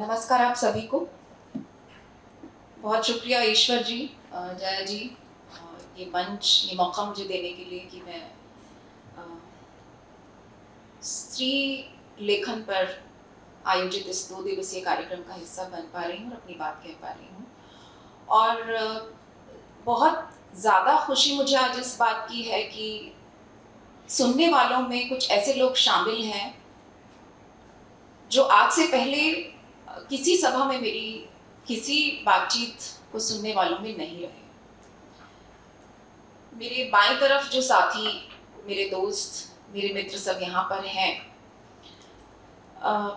नमस्कार आप सभी को। बहुत शुक्रिया ईश्वर जी, जया जी, ये मंच, ये मौका मुझे देने के लिए कि मैं स्त्री लेखन पर आयोजित इस 2 दिवसीय कार्यक्रम का हिस्सा बन पा रही हूँ और अपनी बात कह पा रही हूँ। और बहुत ज़्यादा खुशी मुझे आज इस बात की है कि सुनने वालों में कुछ ऐसे लोग शामिल हैं जो आज से पहले किसी सभा में मेरी किसी बातचीत को सुनने वालों में नहीं रहे। मेरे बाईं तरफ जो साथी, मेरे दोस्त, मेरे मित्र सब यहाँ पर हैं,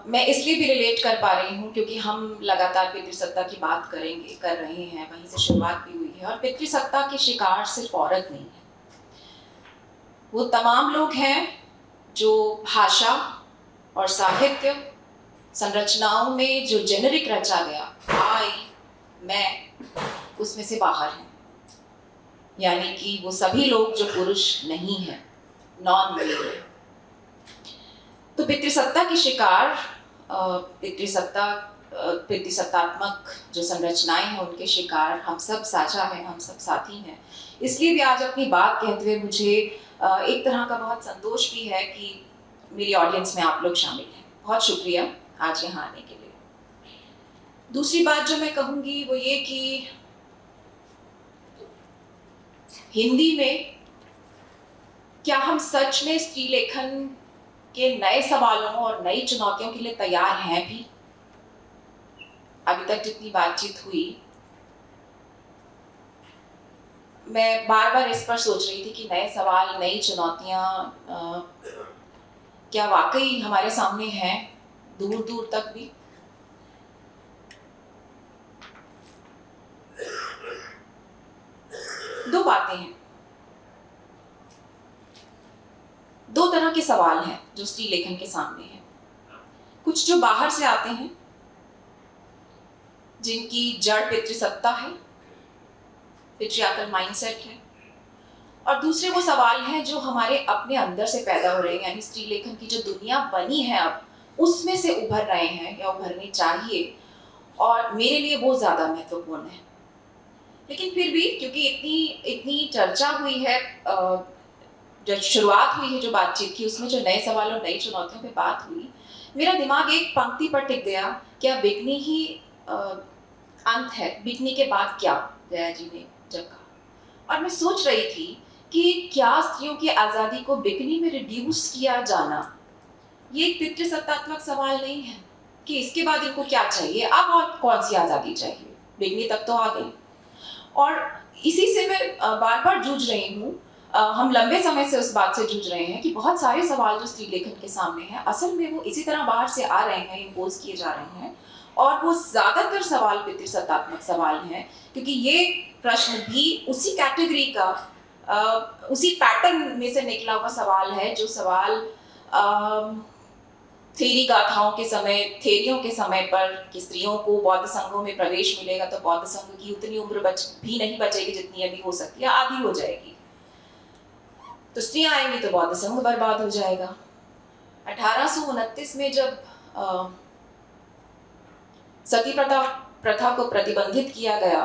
मैं इसलिए भी रिलेट कर पा रही हूँ क्योंकि हम लगातार पितृसत्ता की बात कर रहे हैं, वहीं से शुरुआत भी हुई है। और पितृसत्ता के शिकार सिर्फ औरत नहीं है, वो तमाम लोग हैं जो भाषा और साहित्य संरचनाओं में जो जेनेरिक रचा गया, आई, मैं, उसमें से बाहर हैं। यानी कि वो सभी लोग जो पुरुष नहीं हैं, नॉन मेल। तो पितृसत्ता की शिकार, पितृसत्तात्मक जो संरचनाएं हैं उनके शिकार हम सब साझा हैं, हम सब साथी हैं। इसलिए भी आज अपनी बात कहते हुए मुझे एक तरह का बहुत संतोष भी है कि मेरी ऑडियंस में आप लोग शामिल हैं। बहुत शुक्रिया आज यहाँ आने के लिए। दूसरी बात जो मैं कहूँगी वो ये कि हिंदी में क्या हम सच में स्त्री लेखन के नए सवालों और नई चुनौतियों के लिए तैयार हैं भी? अभी तक जितनी बातचीत हुई, मैं बार बार इस पर सोच रही थी कि नए सवाल, नई चुनौतियां क्या वाकई हमारे सामने हैं दूर दूर तक भी? दो बातें हैं, दो तरह के सवाल हैं जो स्त्री लेखन के सामने हैं। कुछ जो बाहर से आते हैं, जिनकी जड़ पितृसत्ता है, पेट्रियार्कल माइंडसेट है, और दूसरे वो सवाल हैं जो हमारे अपने अंदर से पैदा हो रहे हैं, यानी स्त्री लेखन की जो दुनिया बनी है अब उसमें से उभर रहे हैं या उभरने चाहिए, और मेरे लिए वो ज्यादा महत्वपूर्ण है। लेकिन फिर भी क्योंकि इतनी चर्चा हुई है, जब शुरुआत हुई है जो बातचीत की, उसमें जो नए सवाल और नई चुनौतियों पे बात हुई, मेरा दिमाग एक पंक्ति पर टिक गया, क्या बिकनी ही अंत है, बिकनी के बाद क्या, जया जी ने जब कहा। और मैं सोच रही थी कि क्या स्त्रियों की आज़ादी को बिकनी में रिड्यूस किया जाना ये एक पितृसत्तात्मक सवाल नहीं है कि इसके बाद इनको क्या चाहिए, अब और कौन सी आज़ादी चाहिए, बिकनी तक तो आ गई। और इसी से मैं बार बार जूझ रही हूँ, हम लंबे समय से उस बात से जूझ रहे हैं कि बहुत सारे सवाल जो स्त्री लेखन के सामने हैं, असल में वो इसी तरह बाहर से आ रहे हैं, इम्पोज किए जा रहे हैं, और वो ज्यादातर सवाल पितृसत्तात्मक सवाल हैं, क्योंकि ये प्रश्न भी उसी कैटेगरी का, उसी पैटर्न में से निकला हुआ सवाल है, जो सवाल थेरी गाथाओं के समय, थेरियों के समय पर कि स्त्रियों को बौद्ध संघों में प्रवेश मिलेगा तो बौद्ध संघ की उतनी उम्र भी नहीं बचेगी जितनी अभी हो सकती है, आधी हो जाएगी। तो स्त्रियां आएंगी तो बौद्ध संघ बर्बाद हो जाएगा। 1829 में जब सती प्रथा को प्रतिबंधित किया गया,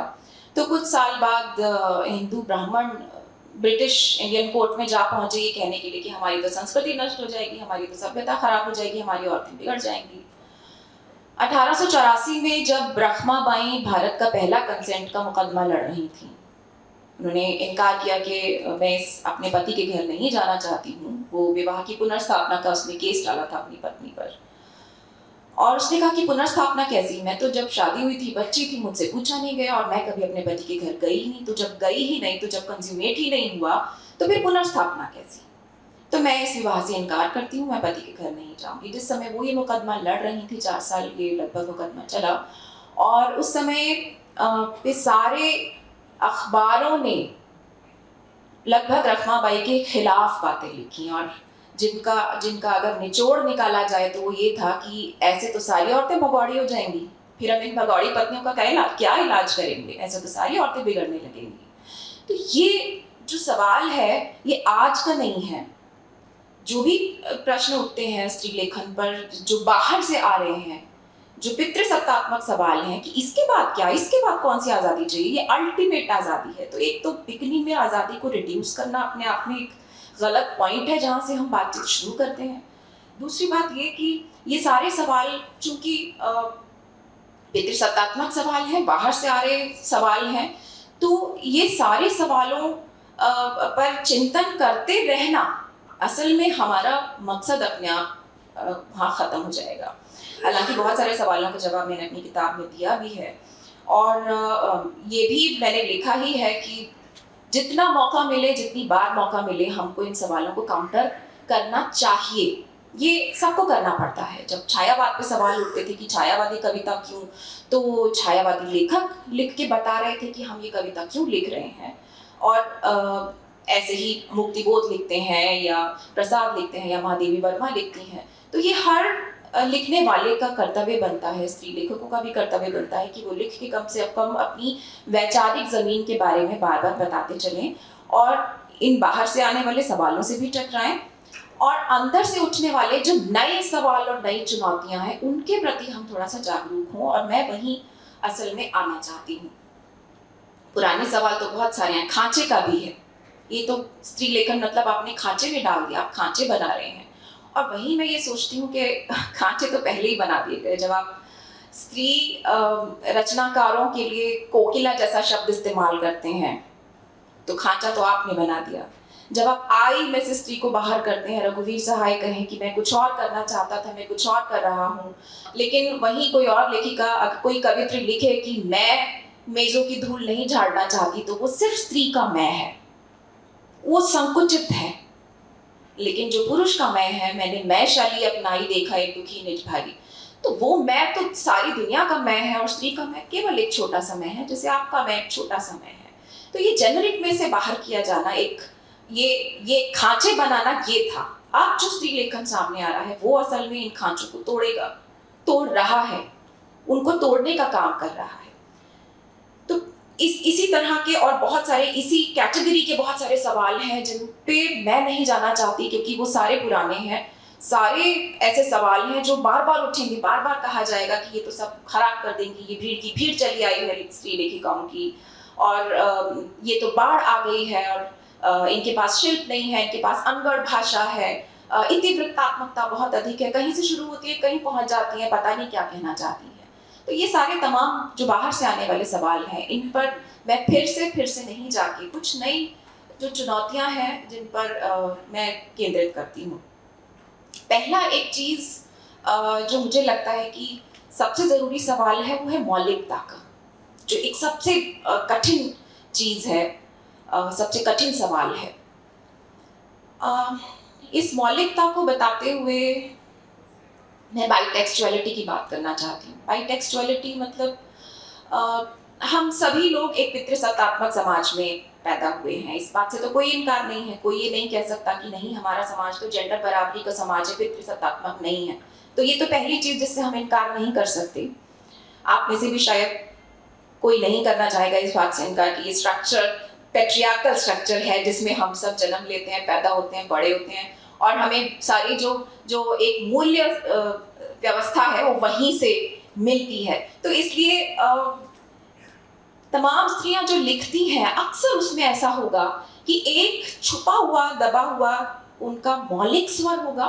तो कुछ साल बाद हिंदू ब्राह्मण ब्रिटिश इंडियन कोर्ट में जा पहुंचे ये कहने के लिए कि हमारी तो संस्कृति नष्ट हो जाएगी, हमारी तो सभ्यता खराब हो जाएगी, हमारी औरतें बिगड़ जाएंगी। 1884 में जब ब्रह्माबाई भारत का पहला कंसेंट का मुकदमा लड़ रही थी, उन्होंने इनकार किया कि मैं अपने पति के घर नहीं जाना चाहती हूँ। वो विवाह की पुनर्स्थापना का उसने केस डाला था अपनी पत्नी पर, और उसने कहा कि पुनर्स्थापना कैसी, मैं तो जब शादी हुई थी, बच्ची थी, मुझसे पूछा नहीं गया, और मैं कभी अपने पति के घर गई ही नहीं, तो जब गई ही नहीं, तो जब कंज्यूमेट ही नहीं हुआ, तो फिर पुनर्स्थापना कैसी। तो मैं इस विवाह से इनकार करती हूँ, मैं पति के घर नहीं जाऊंगी। जिस समय वो ये मुकदमा लड़ रही थी, 4 साल ये लगभग मुकदमा चला, और उस समय सारे अखबारों ने लगभग रखमाबाई के खिलाफ बातें लिखी, और जिनका अगर निचोड़ निकाला जाए तो वो ये था कि ऐसे तो सारी औरतें भगौड़ी हो जाएंगी, फिर हम इन भगौड़ी पत्नियों का क्या इलाज करेंगे, ऐसे तो सारी औरतें बिगड़ने लगेंगी। तो ये जो सवाल है ये आज का नहीं है। जो भी प्रश्न उठते हैं स्त्री लेखन पर जो बाहर से आ रहे हैं, जो पितृसत्तात्मक सवाल हैं कि इसके बाद क्या, इसके बाद कौन सी आज़ादी चाहिए, ये अल्टीमेट आज़ादी है। तो एक तो बिकनी में आज़ादी को रिड्यूस करना अपने आप में एक गलत पॉइंट है जहाँ से हम बातचीत शुरू करते हैं। दूसरी बात ये कि ये सारे सवाल चूंकि पितृसत्तात्मक सवाल हैं, बाहर से आ रहे सवाल हैं, तो ये सारे सवालों पर चिंतन करते रहना असल में हमारा मकसद अपने आप वहाँ ख़त्म हो जाएगा। हालांकि बहुत सारे सवालों का जवाब मैंने अपनी किताब में दिया भी है, और ये भी मैंने लिखा ही है कि जितना मौका मिले, जितनी बार मौका मिले, हमको इन सवालों को काउंटर करना चाहिए। ये सबको करना पड़ता है। जब छायावाद पे सवाल उठते थे कि छायावादी कविता क्यों, तो छायावादी लेखक लिख के बता रहे थे कि हम ये कविता क्यों लिख रहे हैं। और ऐसे ही मुक्तिबोध लिखते हैं, या प्रसाद लिखते हैं, या महादेवी वर्मा लिखती हैं। तो ये हर लिखने वाले का कर्तव्य बनता है, स्त्री लेखकों का भी कर्तव्य बनता है कि वो लिख के कम से कम अपनी वैचारिक जमीन के बारे में बार बार बताते चलें, और इन बाहर से आने वाले सवालों से भी टकराएं, और अंदर से उठने वाले जो नए सवाल और नई चुनौतियां हैं उनके प्रति हम थोड़ा सा जागरूक हों। और मैं वहीं असल में आना चाहती हूँ। पुराने सवाल तो बहुत सारे हैं, खांचे का भी है। ये तो स्त्री लेखन मतलब आपने खांचे में डाल दिया, आप खांचे बना रहे हैं। और वहीं मैं ये सोचती हूँ कि खांचे तो पहले ही बना दिए गए। जब आप स्त्री रचनाकारों के लिए कोकिला जैसा शब्द इस्तेमाल करते हैं तो खांचा तो आपने बना दिया। जब आप आई में से स्त्री को बाहर करते हैं, रघुवीर सहाय कहें कि मैं कुछ और करना चाहता था, मैं कुछ और कर रहा हूँ, लेकिन वहीं कोई और लेखिका, कोई कवित्री लिखे कि मैं मेजों की धूल नहीं झाड़ना चाहती, तो वो सिर्फ स्त्री का मैं है, वो संकुचित है। लेकिन जो पुरुष का मैं है, मैंने मैं शाली अपनाई, देखा एक दुखी निज भारी, तो वो मैं तो सारी दुनिया का मैं है, और स्त्री का मैं केवल एक छोटा सा मैं है, जैसे आपका मैं एक छोटा सा मैं है। तो ये जेनरिक में से बाहर किया जाना, एक ये खांचे बनाना, ये था। अब जो स्त्री लेखन सामने आ रहा है वो असल में इन खांचों को तोड़ेगा, तोड़ रहा है, उनको तोड़ने का काम कर रहा है। तो इसी तरह के और बहुत सारे इसी कैटेगरी के बहुत सारे सवाल हैं जिन पे मैं नहीं जाना चाहती, क्योंकि वो सारे पुराने हैं। सारे ऐसे सवाल हैं जो बार बार उठेंगे, बार बार कहा जाएगा कि ये तो सब खराब कर देंगी, ये भीड़ की भीड़ चली आई है स्त्री लेखिकाओं की, और ये तो बाढ़ आ गई है, और इनके पास शिल्प नहीं है, इनके पास अनगढ़ भाषा है, इतिवृत्तात्मकता बहुत अधिक है, कहीं से शुरू होती है कहीं पहुंच जाती है, पता नहीं क्या कहना चाहती है। तो ये सारे तमाम जो बाहर से आने वाले सवाल हैं, इन पर मैं फिर से नहीं जाके कुछ नई जो चुनौतियां हैं जिन पर मैं केंद्रित करती हूँ। पहला एक चीज जो मुझे लगता है कि सबसे जरूरी सवाल है, वो है मौलिकता का, जो एक सबसे कठिन चीज है, सबसे कठिन सवाल है। इस मौलिकता को बताते हुए मैं बाइटेक्सुअलिटी की बात करना चाहती हूँ। बाइटेक्सुअलिटी मतलब हम सभी लोग एक पितृसत्तात्मक समाज में पैदा हुए हैं, इस बात से तो कोई इनकार नहीं है। कोई ये नहीं कह सकता कि नहीं, हमारा समाज तो जेंडर बराबरी का समाज है, पितृसत्तात्मक नहीं है। तो ये तो पहली चीज जिससे हम इनकार नहीं कर सकते। आप में से भी शायद कोई नहीं करना चाहेगा इस बात से इनकार कि ये स्ट्रक्चर पैट्रियार्कल स्ट्रक्चर है, जिसमें हम सब जन्म लेते हैं, पैदा होते हैं, बड़े होते हैं, और हमें सारी जो एक मूल्य व्यवस्था है वो वहीं से मिलती है। तो इसलिए तमाम स्त्रियां जो लिखती हैं, अक्सर उसमें ऐसा होगा कि एक छुपा हुआ, दबा हुआ उनका मौलिक स्वर होगा,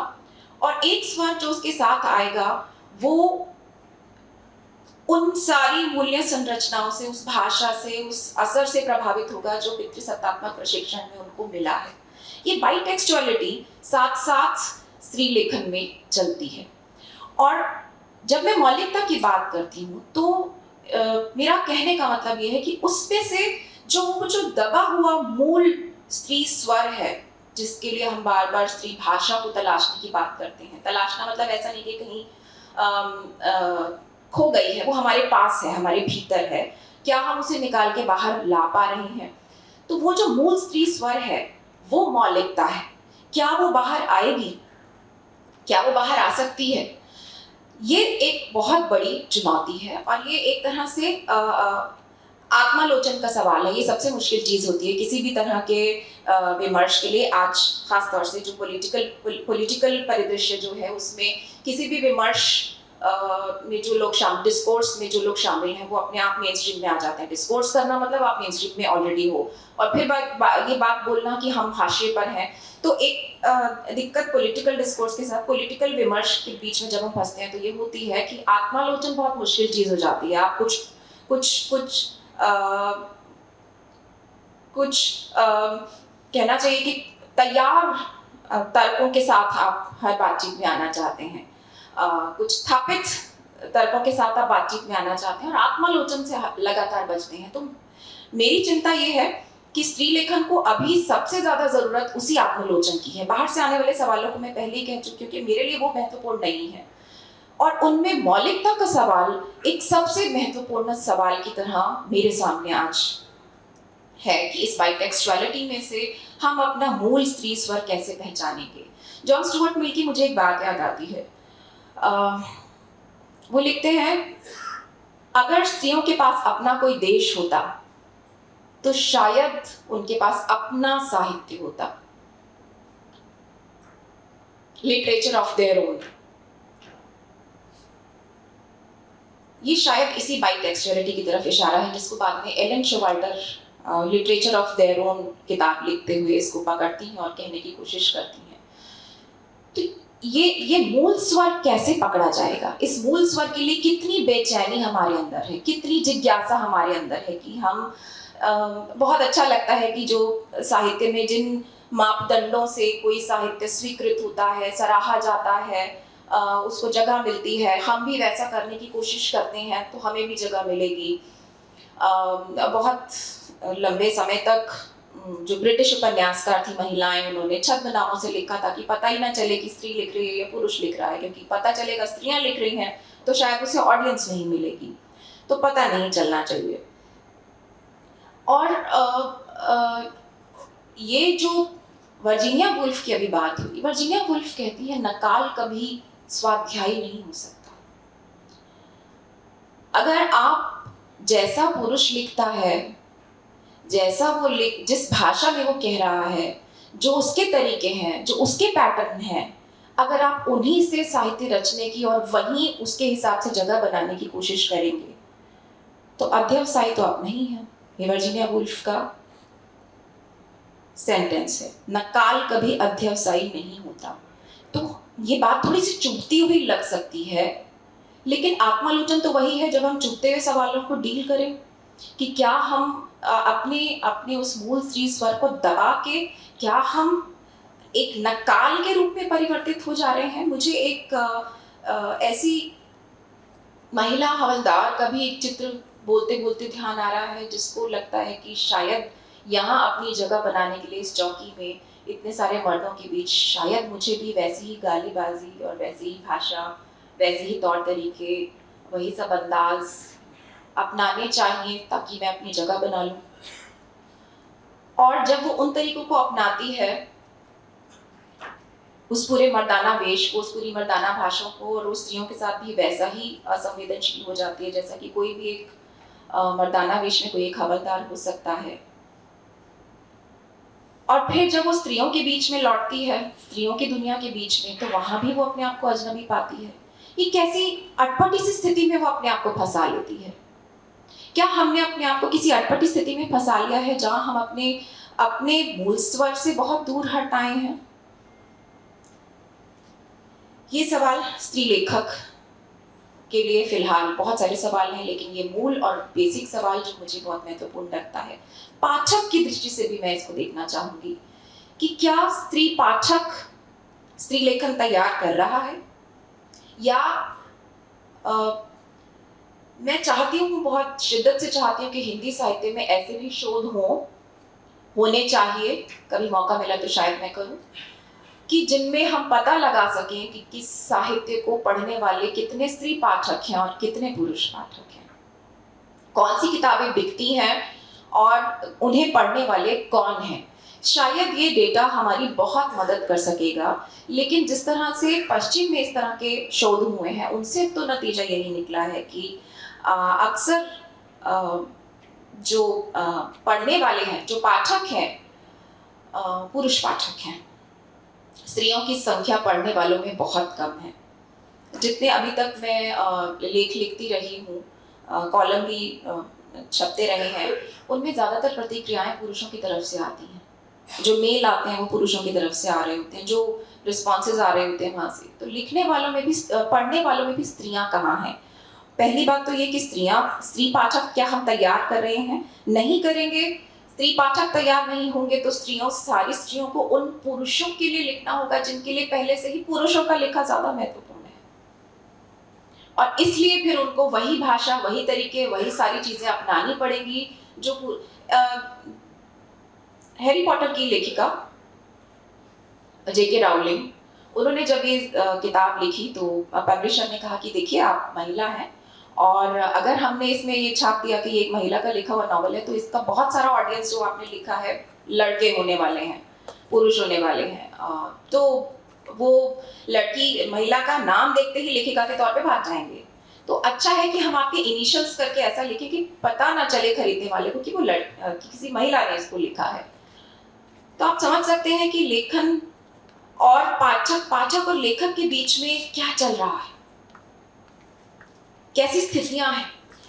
और एक स्वर जो उसके साथ आएगा वो उन सारी मूल्य संरचनाओं से, उस भाषा से, उस असर से प्रभावित होगा जो पितृसत्तात्मक प्रशिक्षण में उनको मिला है। ये बाइटेक्सुअलिटी साथ साथ स्त्री लेखन में चलती है। और जब मैं मौलिकता की बात करती हूँ तो मेरा कहने का मतलब ये है कि उसमें से जो दबा हुआ मूल स्त्री स्वर है, जिसके लिए हम बार बार स्त्री भाषा को तलाशने की बात करते हैं। तलाशना मतलब ऐसा नहीं कि कहीं खो गई है, वो हमारे पास है, हमारे भीतर है, क्या हम उसे निकाल के बाहर ला पा रहे हैं? तो वो जो मूल स्त्री स्वर है वो मौलिकता है। क्या वो बाहर आएगी? क्या वो बाहर आ सकती है? ये एक बहुत बड़ी चुनौती है, और ये एक तरह से आत्मालोचन का सवाल है। ये सबसे मुश्किल चीज होती है किसी भी तरह के विमर्श के लिए। आज खास तौर से जो पॉलिटिकल परिदृश्य जो है, उसमें किसी भी विमर्श में जो लोग डिस्कोर्स में जो लोग शामिल हैं वो अपने आप मेन स्ट्रीम में आ जाते हैं। डिस्कोर्स करना मतलब आप मेन स्ट्रीम में ऑलरेडी हो, और फिर ये बात बोलना कि हम हाशिए पर हैं। तो एक दिक्कत पॉलिटिकल डिस्कोर्स के साथ, पॉलिटिकल विमर्श के बीच में जब हम फंसते हैं तो ये होती है कि आत्मालोचन बहुत मुश्किल चीज हो जाती है। आप कुछ कुछ कुछ आ, कुछ कहना चाहिए कि तैयार तर्कों के साथ आप हर बातचीत में आना चाहते हैं, कुछ स्थापित तर्कों के साथ आप बातचीत में आना चाहते हैं और आत्मालोचन से लगातार बचते हैं। तो मेरी चिंता ये है कि स्त्री लेखन को अभी सबसे ज्यादा जरूरत उसी आत्मालोचन की है। बाहर से आने वाले सवालों को मैं पहले ही कह चुकी हूँ कि मेरे लिए वो महत्वपूर्ण नहीं है, और उनमें मौलिकता का सवाल एक सबसे महत्वपूर्ण सवाल की तरह मेरे सामने आज है कि इस बाइटेक्सुअलिटी में से हम अपना मूल स्त्री स्वर कैसे पहचानेंगे। जॉन स्टुअर्ट मिल की मुझे एक बात याद आती है। वो लिखते हैं, अगर स्त्रियों के पास अपना कोई देश होता तो शायद उनके पास अपना साहित्य होता, लिटरेचर ऑफ देयर ओन। ये शायद इसी बाइटेक्सुअलिटी की तरफ इशारा है जिसको बाद में Elaine Showalter literature of their own किताब लिखते हुए इसको पकड़ती हैं और कहने की कोशिश करती हैं। तो ये मूल स्वर कैसे पकड़ा जाएगा? इस मूल स्वर के लिए कितनी बेचैनी हमारे अंदर है, कितनी जिज्ञासा हमारे अंदर है कि हम बहुत अच्छा लगता है कि जो साहित्य में जिन मापदंडों से कोई साहित्य स्वीकृत होता है, सराहा जाता है, उसको जगह मिलती है, हम भी वैसा करने की कोशिश करते हैं तो हमें भी जगह मिलेगी। बहुत लंबे समय तक जो ब्रिटिश उपन्यासकार थी महिलाएं, उन्होंने छद्म नामों से लिखा ताकि पता ही ना चले कि स्त्री लिख रही है या पुरुष लिख रहा है, क्योंकि पता चलेगा स्त्रियां लिख रही हैं तो शायद उसे ऑडियंस नहीं मिलेगी, तो पता नहीं चलना चाहिए। और ये जो वर्जीनिया वुल्फ की अभी बात हुई, वर्जीनिया वुल्फ कहती है नकाल कभी स्वाध्यायी नहीं हो सकता। अगर आप जैसा पुरुष लिखता है, जैसा वो जिस भाषा में वो कह रहा है, जो उसके तरीके हैं, जो उसके पैटर्न हैं, अगर आप उन्हीं से साहित्य रचने की और वहीं उसके हिसाब से जगह बनाने की कोशिश करेंगे तो अध्यवसायी तो आप नहीं है। ये वर्जीनिया वुल्फ का सेंटेंस है, नकाल कभी अध्यवसायी नहीं होता। तो ये बात थोड़ी सी चुभती हुई लग सकती है, लेकिन आत्मालोचन तो वही है जब हम चुभते हुए सवालों को डील करें कि क्या हम अपने उस मूल स्त्री स्वर को दबा के क्या हम एक नकाल के रूप में परिवर्तित हो जा रहे हैं। मुझे एक ऐसी महिला हवलदार का भी एक चित्र बोलते बोलते ध्यान आ रहा है, जिसको लगता है कि शायद यहाँ अपनी जगह बनाने के लिए इस चौकी में इतने सारे मर्दों के बीच शायद मुझे भी वैसी ही गालीबाजी और वैसी ही भाषा, वैसे ही तौर तरीके, वही सब अंदाज अपनाने चाहिए ताकि मैं अपनी जगह बना लूं। और जब वो उन तरीकों को अपनाती है, उस पूरे मर्दाना वेश को, उस पूरी मर्दाना भाषा को, और उस स्त्रियों के साथ भी वैसा ही असंवेदनशील हो जाती है जैसा कि कोई भी एक मर्दाना वेश में कोई एक हवलदार हो सकता है। और फिर जब वो स्त्रियों के बीच में लौटती है, स्त्रियों की दुनिया के बीच में, तो वहां भी वो अपने आप को अजनबी पाती है। ये कैसी अटपटी सी स्थिति में वो अपने आप को फंसा लेती है। क्या हमने अपने आप को किसी अटपटी स्थिति में फंसा लिया है जहां हम अपने मूल स्वर से बहुत दूर हट आए हैं? ये सवाल स्त्री लेखक के लिए फिलहाल बहुत सारे सवाल हैं, लेकिन ये मूल और बेसिक सवाल जो मुझे बहुत महत्वपूर्ण लगता है, पाठक की दृष्टि से भी मैं इसको देखना चाहूंगी कि क्या स्त्री पाठक स्त्री लेखन तैयार कर रहा है, या मैं चाहती हूँ, बहुत शिद्दत से चाहती हूँ कि हिंदी साहित्य में ऐसे भी शोध होने चाहिए, कभी मौका मिला तो शायद मैं करूँ, कि जिनमें हम पता लगा सकें कि किस साहित्य को पढ़ने वाले कितने स्त्री पाठक हैं और कितने पुरुष पाठक हैं, कौन सी किताबें बिकती हैं और उन्हें पढ़ने वाले कौन हैं। शायद ये डेटा हमारी बहुत मदद कर सकेगा, लेकिन जिस तरह से पश्चिम में इस तरह के शोध हुए हैं उनसे तो नतीजा यही निकला है कि अक्सर जो पढ़ने वाले हैं, जो पाठक हैं, पुरुष पाठक हैं। स्त्रियों की संख्या पढ़ने वालों में बहुत कम है। जितने अभी तक मैं लेख लिखती रही हूँ, कॉलम भी छपते रहे हैं, उनमें ज़्यादातर प्रतिक्रियाएं पुरुषों की तरफ से आती हैं। जो मेल आते हैं वो पुरुषों की तरफ से आ रहे होते हैं, जो रिस्पॉन्सेज आ रहे होते हैं वहाँ से। तो लिखने वालों में भी पढ़ने वालों में भी स्त्रियाँ कहाँ हैं? पहली बात तो ये कि स्त्री पाठक क्या हम तैयार कर रहे हैं? नहीं करेंगे, स्त्री पाठक तैयार नहीं होंगे तो सारी स्त्रियों को उन पुरुषों के लिए लिखना होगा जिनके लिए पहले से ही पुरुषों का लिखा ज्यादा महत्वपूर्ण है। और इसलिए फिर उनको वही भाषा, वही तरीके, वही सारी चीजें अपनानी पड़ेंगी जो हैरी पॉटर की लेखिका जेके राउलिंग, उन्होंने जब ये किताब लिखी तो पब्लिशर ने कहा कि देखिए आप महिला हैं और अगर हमने इसमें ये छाप दिया कि ये एक महिला का लिखा हुआ नॉवल है तो इसका बहुत सारा ऑडियंस जो आपने लिखा है लड़के होने वाले हैं, पुरुष होने वाले हैं। तो वो लड़की महिला का नाम देखते ही लेखिका के तौर पे भाग जाएंगे। तो अच्छा है कि हम आपके इनिशियल्स करके ऐसा लिखें कि पता ना चले खरीदने वाले को कि वो किसी महिला ने इसको लिखा है। तो आप समझ सकते हैं कि लेखन और पाठक और लेखक के बीच में क्या चल रहा है, कैसी स्थितियां हैं।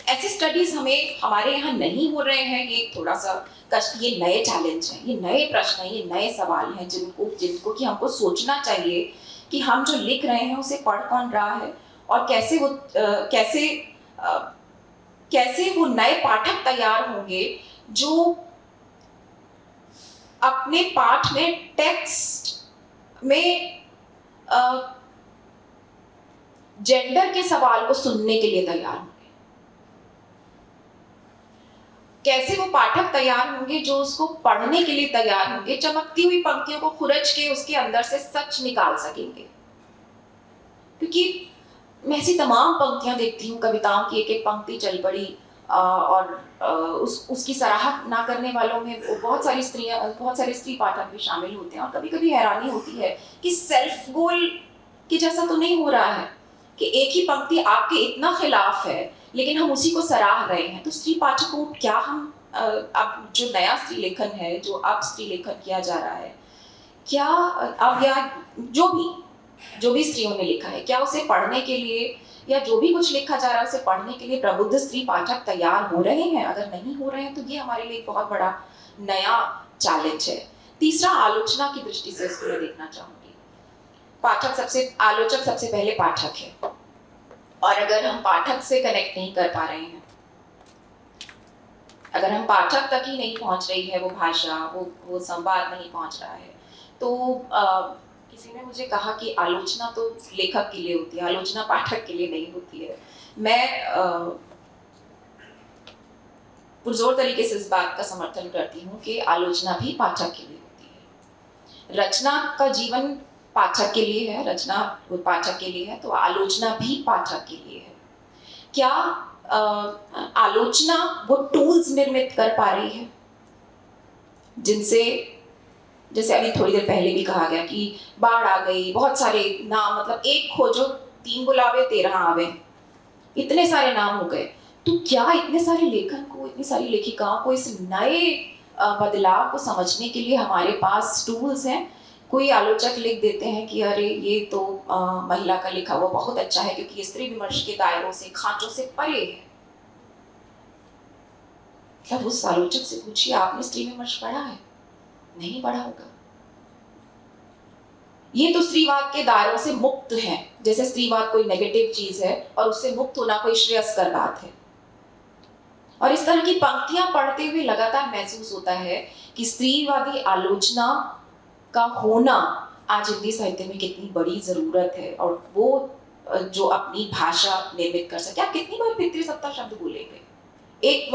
ऐसी स्टडीज हमारे यहाँ नहीं हो रहे हैं। ये थोड़ा सा कष्ट, ये नए चैलेंज हैं, ये नए प्रश्न हैं, ये नए सवाल हैं जिनको कि हमको सोचना चाहिए कि हम जो लिख रहे हैं उसे पढ़ कौन रहा है और कैसे वो नए पाठक तैयार होंगे जो अपने पाठ में टेक्स्ट में जेंडर के सवाल को सुनने के लिए तैयार होंगे। कैसे वो पाठक तैयार होंगे जो उसको पढ़ने के लिए तैयार होंगे, चमकती हुई पंक्तियों को खुरच के उसके अंदर से सच निकाल सकेंगे। क्योंकि मैं ऐसी तमाम पंक्तियां देखती हूँ, कविताओं की एक एक पंक्ति चल पड़ी और उसकी सराहना ना करने वालों में बहुत सारे स्त्री पाठक भी शामिल होते हैं। और कभी कभी हैरानी होती है कि सेल्फ गोल के जैसा तो नहीं हो रहा है कि एक ही पंक्ति आपके इतना खिलाफ है लेकिन हम उसी को सराह रहे हैं। तो स्त्री पाठकों क्या हम अब जो नया स्त्री लेखन है, जो अब स्त्री लेखन किया जा रहा है, क्या अब या जो भी स्त्रियों ने लिखा है, क्या उसे पढ़ने के लिए या जो भी कुछ लिखा जा रहा है उसे पढ़ने के लिए प्रबुद्ध स्त्री पाठक तैयार हो रहे हैं? अगर नहीं हो रहे हैं तो ये हमारे लिए एक बहुत बड़ा नया चैलेंज है। तीसरा, आलोचना की दृष्टि से इसको मैं देखना चाहूंगी। आलोचक सबसे पहले पाठक है, और अगर हम पाठक से कनेक्ट नहीं कर पा रहे हैं, अगर हम पाठक तक ही नहीं पहुंच रही है वो भाषा, वो संवाद नहीं पहुंच रहा है, तो किसी ने मुझे कहा कि आलोचना तो लेखक के लिए होती है, आलोचना पाठक के लिए नहीं होती है। मैं पुरजोर तरीके से इस बात का समर्थन करती हूँ कि आलोचना भी पाठक के लिए होती है। रचना का जीवन पाठक के लिए है, रचना वो पाठक के लिए है, तो आलोचना भी पाठक के लिए है। क्या आलोचना वो टूल्स निर्मित कर पा रही है जिनसे, जैसे अभी थोड़ी देर पहले भी कहा गया कि बाढ़ आ गई, बहुत सारे नाम, मतलब एक खोजो 3 बुलावे 13 आवे, इतने सारे नाम हो गए। तो क्या इतने सारे लेखन को, इतनी सारी लेखिकाओं को इस नए बदलाव को समझने के लिए हमारे पास टूल्स हैं? कोई आलोचक लिख देते हैं कि अरे ये तो महिला का लिखा हुआ बहुत अच्छा है क्योंकि ये स्त्री विमर्श के दायरों से, खांचों से परे है। क्या उस आलोचक से पूछिए, आपने स्त्री विमर्श पढ़ा है? नहीं पढ़ा होगा। ये तो स्त्रीवाद के दायरों से मुक्त है, जैसे स्त्रीवाद कोई नेगेटिव चीज है और उससे मुक्त होना कोई श्रेयस्कर बात है। और इस तरह की पंक्तियां पढ़ते हुए लगातार महसूस होता है कि स्त्रीवादी आलोचना का होना आज हिंदी साहित्य में कितनी बड़ी जरूरत है, और वो जो अपनी भाषा निर्मित कर सके। आप कितनी बार पितृसत्ता शब्द बोलेंगे? एक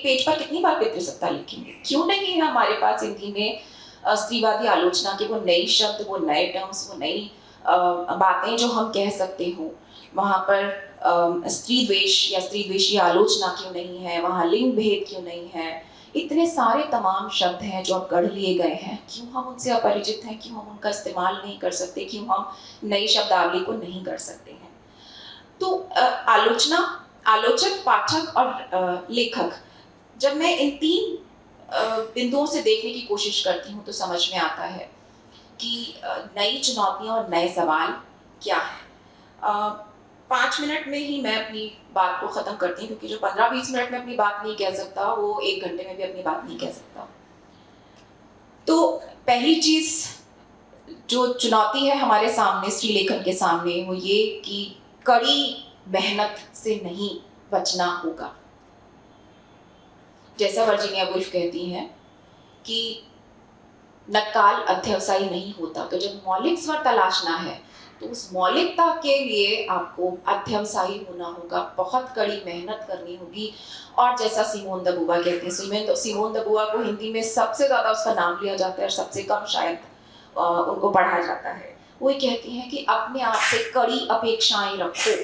पेज पर कितनी बार पितृसत्ता लिखेंगे? क्यों नहीं है हमारे पास हिंदी में स्त्रीवादी आलोचना के वो नई शब्द, वो नए टर्म्स, वो नई बातें जो हम कह सकते हो? वहाँ पर स्त्री द्वेष या स्त्री द्वेषी आलोचना क्यों नहीं है? वहाँ लिंग भेद क्यों नहीं है? इतने सारे तमाम शब्द हैं जो अब गढ़ लिए गए हैं, क्यों हम उनसे अपरिचित हैं? क्यों हम उनका इस्तेमाल नहीं कर सकते? क्यों हम नई शब्दावली को नहीं कर सकते हैं? तो आलोचक, पाठक और लेखक, जब मैं इन 3 बिंदुओं से देखने की कोशिश करती हूँ तो समझ में आता है कि नई चुनौतियाँ और नए सवाल क्या हैं। 5 मिनट में ही मैं अपनी बात को ख़त्म करती हूँ, क्योंकि जो 15-20 मिनट में अपनी बात नहीं कह सकता, वो 1 घंटे में भी अपनी बात नहीं कह सकता। तो पहली चीज़ जो चुनौती है हमारे सामने, श्रीलेखन के सामने, वो ये कि कड़ी मेहनत से नहीं बचना होगा। जैसा वर्जीनिया वुल्फ कहती हैं कि नक्काल अध्यवसायी नहीं होता। तो जब मौलिक स्वर तलाशना है, तो उस मौलिकता के लिए आपको अध्यवसायी होना होगा, बहुत कड़ी मेहनत करनी होगी। और जैसा सिमोन द बुआ कहती हैं, सिमोन द बुआ को हिंदी में सबसे ज़्यादा उसका नाम लिया जाता है और सबसे कम शायद उनको पढ़ा जाता है। वो ये कहती हैं कि अपने आप से कड़ी अपेक्षाएं रखो,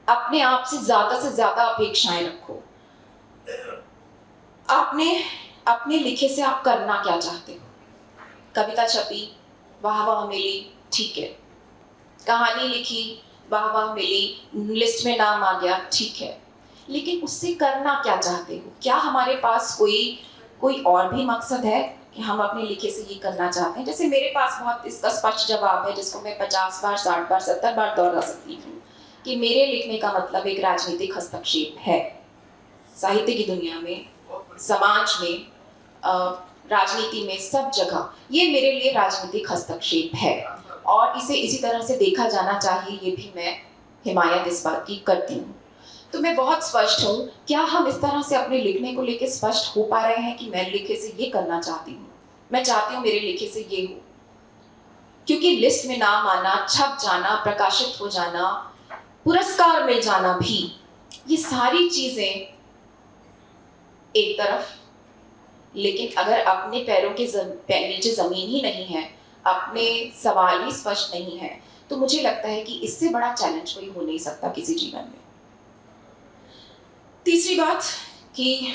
अपने आप से ज़्यादा अपेक्षाएं रखो। आपने अपने लिखे से आप करना क्या चाहते हो? कविता छपी, वाह वाह मिली, ठीक है। कहानी लिखी, वाह वाह मिली, लिस्ट में नाम आ गया, ठीक है। लेकिन उससे करना क्या चाहते हो? क्या हमारे पास कोई और भी मकसद है कि हम अपने लिखे से ये करना चाहते हैं? जैसे मेरे पास बहुत इसका स्पष्ट जवाब है, जिसको मैं 50 बार, 60 बार, 70 बार दोहरा सकती हूँ, कि मेरे लिखने का मतलब एक राजनीतिक हस्तक्षेप है। साहित्य की दुनिया में, समाज में, राजनीति में, सब जगह ये मेरे लिए राजनीतिक हस्तक्षेप है, और इसे इसी तरह से देखा जाना चाहिए। ये भी मैं हिमायत इस बात की करती हूँ। तो मैं बहुत स्पष्ट हूँ। क्या हम इस तरह से अपने लिखने को लेकर स्पष्ट हो पा रहे हैं कि मैं लिखे से ये करना चाहती हूँ, मैं चाहती हूँ मेरे लिखे से ये हो? क्योंकि लिस्ट में नाम आना, छप जाना, प्रकाशित हो जाना, पुरस्कार मिल जाना भी, ये सारी चीजें एक तरफ, लेकिन अगर अपने पैरों के नीचे जमीन ही नहीं है, अपने सवाल ही स्पष्ट नहीं है, तो मुझे लगता है कि इससे बड़ा चैलेंज कोई हो नहीं सकता किसी जीवन में। तीसरी बात कि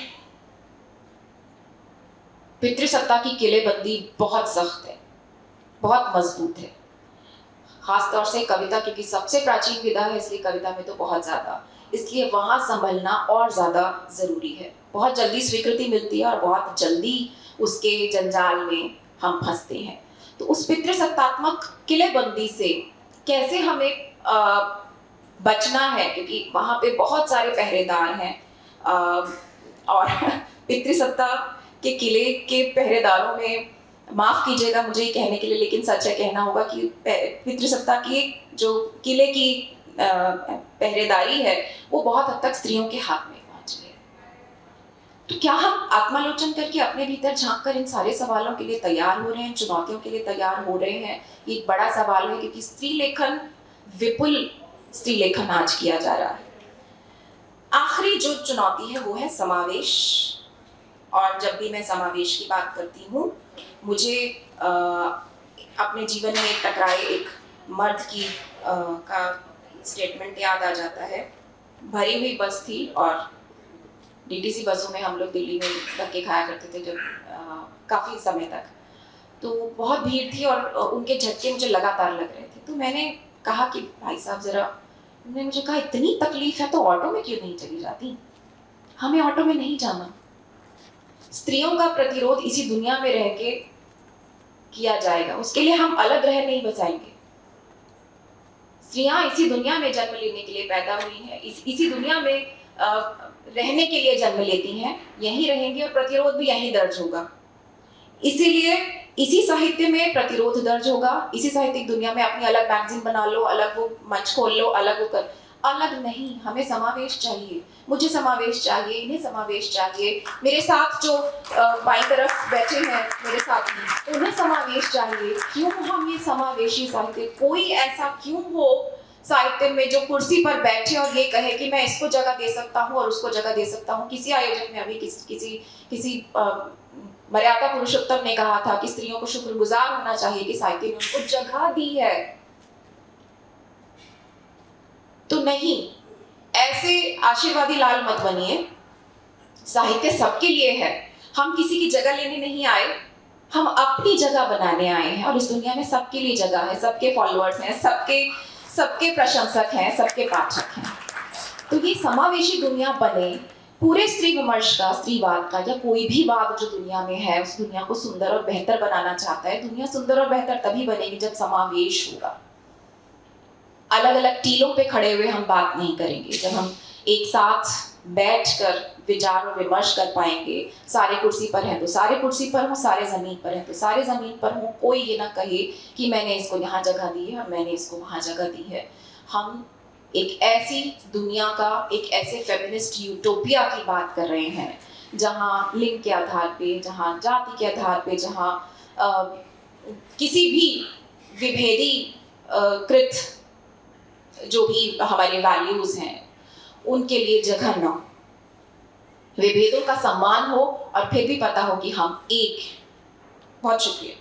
पितृसत्ता की किलेबंदी बहुत सख्त है, बहुत मजबूत है। खासतौर से कविता, क्योंकि सबसे प्राचीन विधा है, इसलिए कविता में तो बहुत ज्यादा, इसलिए वहां संभलना और ज्यादा जरूरी है। बहुत जल्दी स्वीकृति मिलती है और बहुत जल्दी उसके जंजाल में हम फंसते हैं। तो उस पितृसत्तात्मक किलेबंदी से कैसे हमें बचना है, क्योंकि वहां पे बहुत सारे पहरेदार हैं, और पितृसत्ता के किले के पहरेदारों में, माफ कीजिएगा मुझे ये कहने के लिए, लेकिन सच है, कहना होगा कि पितृसत्ता की जो किले की पहरेदारी है, वो बहुत हद तक स्त्रियों के हाथ में पहुंच गई। तो क्या हम आत्मालोचन करके अपने भीतर झांक कर इन सारे सवालों के लिए तैयार हो रहे हैं, चुनौतियों के लिए तैयार हो रहे हैं? ये एक बड़ा सवाल है, क्योंकि स्त्री लेखन, विपुल स्त्री लेखन आज किया जा रहा है। आखिरी जो चुनौती है वो है समावेश। और जब भी मैं समावेश की बात करती हूँ, मुझे अपने जीवन में टकराए एक मर्द की का स्टेटमेंट याद आ जाता है। भरी हुई बस थी और डीटीसी बसों में हम लोग दिल्ली में धक्के खाया करते थे जब काफ़ी समय तक, तो बहुत भीड़ थी और उनके झटके मुझे लगातार लग रहे थे। तो मैंने कहा कि भाई साहब ज़रा, उन्होंने मुझे कहा इतनी तकलीफ है तो ऑटो में क्यों नहीं चली जाती? हमें ऑटो में नहीं जाना। स्त्रियों का प्रतिरोध इसी दुनिया में रह के किया जाएगा, उसके लिए हम अलग रह नहीं बसाएंगे। स्त्रियां इसी दुनिया में जन्म लेने के लिए पैदा हुई हैं, इसी दुनिया में रहने के लिए जन्म लेती हैं, यहीं रहेंगी और प्रतिरोध भी यहीं दर्ज होगा। इसीलिए इसी साहित्य में प्रतिरोध दर्ज होगा। इसी साहित्यिक दुनिया में अपनी अलग मैगजीन बना लो, अलग वो मंच खोल लो, अलग वो कर, अलग नहीं। हमें समावेश चाहिए, मुझे समावेश चाहिए, इन्हें समावेश चाहिए, मेरे साथ जो बाईं तरफ बैठे हैं मेरे साथ में, उन्हें समावेश चाहिए। क्यों हम ये समावेशी साहित्य, कोई ऐसा क्यों हो साहित्य में जो कुर्सी पर बैठे और ये कहे कि मैं इसको जगह दे सकता हूँ और उसको जगह दे सकता हूँ? किसी आयोजक ने अभी किसी मर्यादा पुरुषोत्तम ने कहा था कि स्त्रियों को शुक्रगुजार होना चाहिए कि साहित्य ने उनको जगह दी है। तो नहीं, ऐसे आशीर्वादी लाल मत बनिए। साहित्य सबके लिए है, हम किसी की जगह लेने नहीं आए, हम अपनी जगह बनाने आए हैं। और इस दुनिया में सबके लिए जगह है, सबके फॉलोअर्स हैं, सबके प्रशंसक हैं, सबके पाठक हैं। तो ये समावेशी दुनिया बने, पूरे स्त्री विमर्श का, स्त्रीवाद का, या कोई भी वाद जो दुनिया में है, उस दुनिया को सुंदर और बेहतर बनाना चाहता है। दुनिया सुंदर और बेहतर तभी बनेगी जब समावेश होगा। अलग अलग टीलों पे खड़े हुए हम बात नहीं करेंगे। जब हम एक साथ बैठकर विचार और विमर्श कर पाएंगे, सारे कुर्सी पर हैं तो सारे कुर्सी पर हों, सारे ज़मीन पर हैं तो सारे ज़मीन पर हों, कोई ये ना कहे कि मैंने इसको यहाँ जगह दी है और मैंने इसको वहाँ जगह दी है। हम एक ऐसी दुनिया का, एक ऐसे फेमिनिस्ट यूटोपिया की बात कर रहे हैं जहाँ लिंग के आधार पे, जहाँ जाति के आधार पे, जहाँ किसी भी विभेदी कृत जो भी हमारे वैल्यूज हैं उनके लिए जगह न हो, विभेदों का सम्मान हो और फिर भी पता हो कि हम एक हैं। बहुत शुक्रिया।